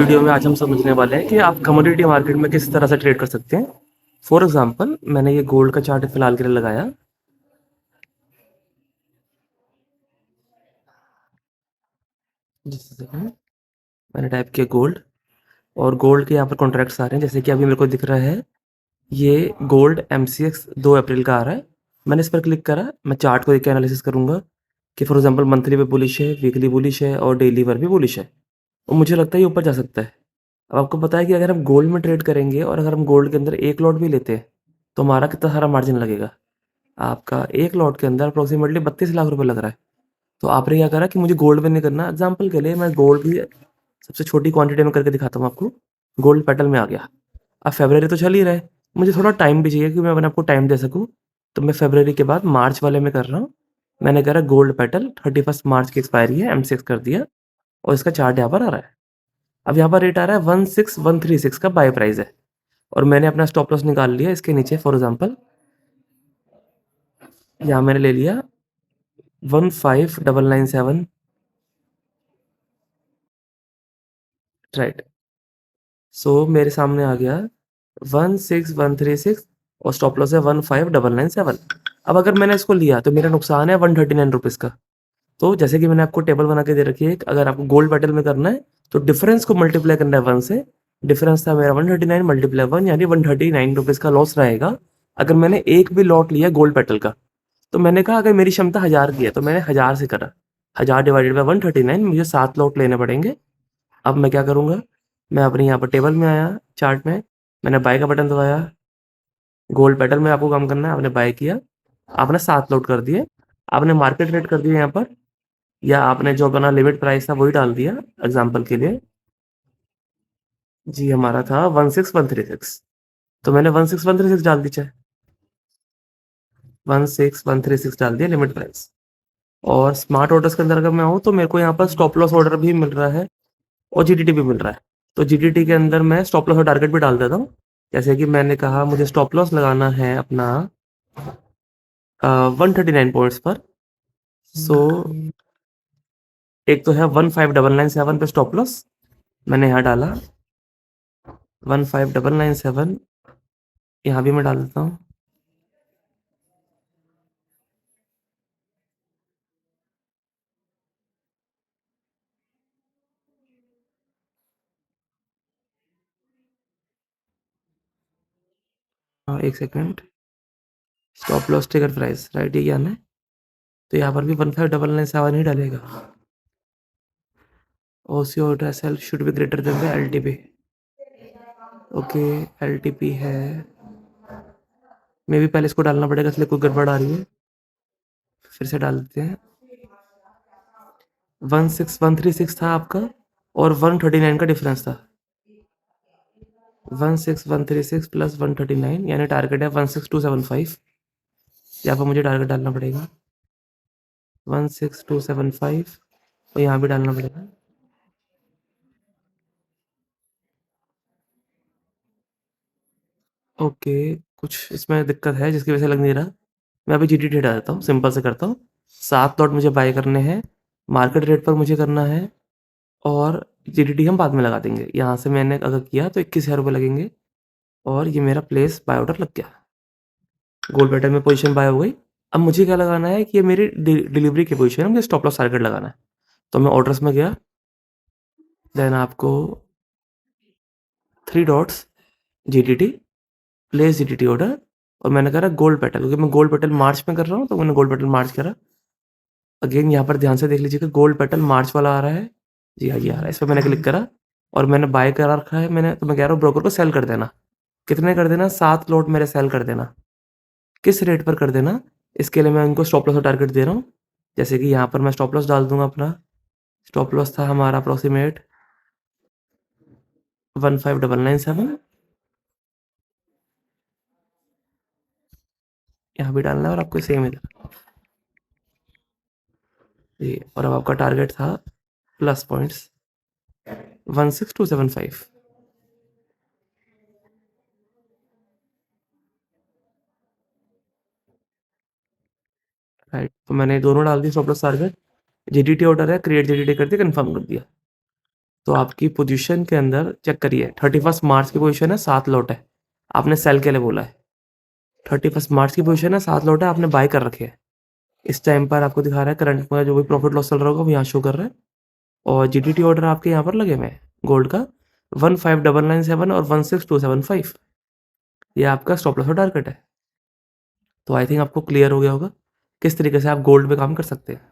Video में आज हम समझने वाले हैं कि आप कमोडिटी मार्केट में किस तरह से ट्रेड कर सकते हैं। फॉर एग्जांपल मैंने ये गोल्ड का चार्ट फिलहाल के लिए लगाया। जैसे मैंने टाइप किया गोल्ड और गोल्ड के यहाँ पर कॉन्ट्रैक्ट्स आ रहे हैं, जैसे कि अभी मेरे को दिख रहा है ये गोल्ड MCX 2 अप्रैल का आ रहा है। मैंने इस पर क्लिक करा, मैं चार्ट को देख के एनालिसिस करूंगा कि फॉर एग्जांपल मंथली पे बुलिश है, वीकली बुलिश है और डेली पर भी बुलिश है और मुझे लगता है ये ऊपर जा सकता है। अब आपको पता है कि अगर हम गोल्ड में ट्रेड करेंगे और अगर हम गोल्ड के अंदर एक लॉट भी लेते हैं तो हमारा कितना सारा मार्जिन लगेगा। आपका एक लॉट के अंदर अप्रोक्सीमेटली 32 लाख रुपए लग रहा है। तो आपने क्या करा कि मुझे गोल्ड में नहीं करना, एग्जाम्पल के लिए मैं गोल्ड की सबसे छोटी क्वांटिटी में करके दिखाता हूँ आपको। गोल्ड पेटल में आ गया। अब फेब्रवरी तो चल ही रहा है, मुझे थोड़ा टाइम भी चाहिए कि मैं अपने आपको टाइम दे सकूँ। तो मैं फेब्रवरी के बाद मार्च वाले में कर रहा हूँ। मैंने करा गोल्ड पेटल 31 मार्च की एक्सपायरी है, MCX कर दिया और इसका चार्ट यहाँ पर आ रहा है। अब यहाँ पर रेट आ रहा है 16136 का बाय प्राइस है और मैंने अपना स्टॉप लॉस निकाल लिया इसके नीचे। फॉर एग्जाम्पल यहाँ मैंने ले लिया 15997, राइट। सो मेरे सामने आ गया 16136 और स्टॉप लॉस है 15997। अब अगर मैंने इसको लिया तो मेरा नुकसान है 139 रुपीज़ का। तो जैसे कि मैंने आपको टेबल बना के दे रखी है, अगर आपको गोल्ड मेटल में करना है तो डिफरेंस को मल्टीप्लाई करना है 1 से। डिफरेंस था मेरा 139 मल्टीप्लाई 1 यानी 139 रुपीज़ का लॉस रहेगा अगर मैंने एक भी लॉट लिया गोल्ड मेटल का। तो मैंने कहा अगर मेरी क्षमता 1000 की है तो मैंने 1000 से करा, 1000 डिवाइडेड बाय 139, मुझे 7 लॉट लेने पड़ेंगे। अब मैं क्या करूँगा, मैं अपने यहाँ पर टेबल में आया, चार्ट में मैंने बाय का बटन दबाया। गोल्ड मेटल में आपको काम करना है, आपने बाय किया, आपने 7 लॉट कर दिए, आपने मार्केट रेट कर दिया यहाँ पर, या आपने जो अपना लिमिट प्राइस था वही डाल दिया एग्जांपल के लिए। जी हमारा था 16136, तो मैंने 16136 डाल दी, चाहे 16136 डाल दिया लिमिट प्राइस। और स्मार्ट ऑर्डर्स के अंदर अगर मैं आऊँ तो मेरे को यहाँ पर स्टॉप लॉस ऑर्डर भी मिल रहा है और GTT भी मिल रहा है। तो GTT के अंदर मैं स्टॉप लॉस और टारगेट भी डाल देता हूँ। जैसे कि मैंने कहा मुझे स्टॉप लॉस लगाना है अपना 139 पॉइंट्स पर। सो एक तो है 15997 पे स्टॉप लॉस, मैंने यहाँ डाला 15997, यहाँ भी मैं डाल देता हूँ। एक second, stop loss trigger price, right, ये क्या है। तो यहाँ पर भी 15997 ही डालेगा। OC order SL should be greater than the LTP। Okay, LTP है, मे भी पहले इसको डालना पड़ेगा इसलिए कोई गड़बड़ आ रही है। फिर से डाल देते हैं। 16136 था आपका और 139 का डिफरेंस था। 16136 प्लस 139 यानी टारगेट है 16275। यहाँ पर मुझे टारगेट डालना पड़ेगा 16275 और यहाँ भी डालना पड़ेगा। ओके, कुछ इसमें दिक्कत है जिसकी वजह से लग नहीं रहा। मैं अभी GTT हटा देता हूँ, सिंपल से करता हूँ। 7 लॉट मुझे बाय करने हैं, मार्केट रेट पर मुझे करना है और GTT हम बाद में लगा देंगे। यहाँ से मैंने अगर किया तो 21,000 लगेंगे और ये मेरा प्लेस बाय ऑर्डर लग गया। गोल्ड बैटल में पोजीशन बाय हो गई। अब मुझे क्या लगाना है कि ये मेरी डिलीवरी की पोजीशन है, मुझे स्टॉप लॉस टारगेट लगाना है। तो मैं ऑर्डर्स में गया, देन आपको 3 dots GTT, place GTT order, और मैंने करा गोल्ड पेटल, क्योंकि मैं गोल्ड पेटल मार्च में कर रहा हूँ तो मैंने गोल्ड पेटल मार्च करा। अगेन यहाँ पर ध्यान से देख लीजिएगा, गोल्ड पेटल मार्च वाला आ रहा है। जी हाँ, ये आ रहा है, इस पर मैंने क्लिक करा और मैंने बाय करा रखा है मैंने। तो मैं कह रहा हूँ ब्रोकर को सेल कर देना। कितने कर देना, 7 लॉट मेरे सेल कर देना। किस रेट पर कर देना, इसके लिए मैं उनको स्टॉप लॉस और टारगेट दे रहा हूँ। जैसे कि यहाँ पर मैं स्टॉप लॉस डाल दूंगा, अपना स्टॉप लॉस था हमारा अप्रोक्सीमेट 15997, यहाँ भी डालना है और आपको सेम इधर जी। और अब आपका टारगेट था प्लस पॉइंट्स 16275, राइट। तो मैंने दोनों डाल दी stop loss target. GTT order है, क्रिएट GTT कर दिया, कंफर्म कर दिया। तो आपकी पोजीशन के अंदर चेक करिए 31 मार्च की पोजीशन है 7 लॉट है। आपने सेल के लिए बोला है। 31 मार्च की पोजीशन है 7 लॉट है, आपने बाय कर रखे हैं। इस टाइम पर आपको दिखा रहा है करंट में जो भी प्रॉफिट लॉस चल रहा होगा वो यहाँ शो कर रहा है। और जीडीटी ऑर्डर आपके यहाँ पर लगे हुए हैं गोल्ड का 15997 और 16275। ये आपका स्टॉप लॉस और टारगेट है। तो आई थिंक आपको क्लियर हो गया होगा किस तरीके से आप गोल्ड पे काम कर सकते हैं।